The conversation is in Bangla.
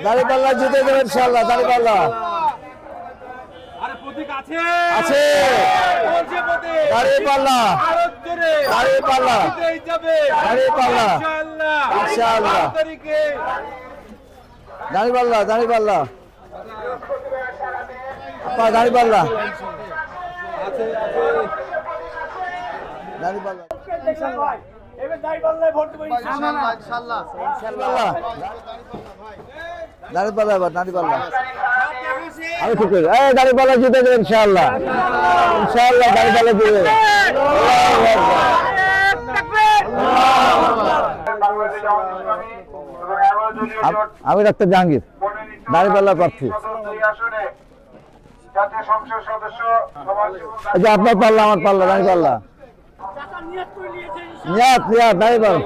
দাঁড়িপাল্লা জিতে যাবে ইনশাআল্লাহ। দাঁড়িপাল্লা আছে, দাঁড়িপাল্লা দাঁড়িপাল্লা দাঁড়িপাল্লা ইনশাআল্লাহ। দাঁড়িপাল্লা দাঁড়িপাল্লা দাঁড়িপাল্লা দাঁড়িপাল্লা দাঁড়িপাল্লা এবার দাঁড়িপাল্লা আমি ঠিক করি। দাঁড়িপাল্লা জিতে যাবে ইনশাআল্লাহ। ইনশাআল্লাহ দাঁড়িপাল্লা জিতে যাবে। আমি ডাক্তার জাহাঙ্গীর, দাঁড়িপাল্লা প্রার্থী। আপনার পাল্লা আমার পাল্লা, দাঁড়িপাল্লা নিয়াত নিয়াত দাঁড়িপাল্লা।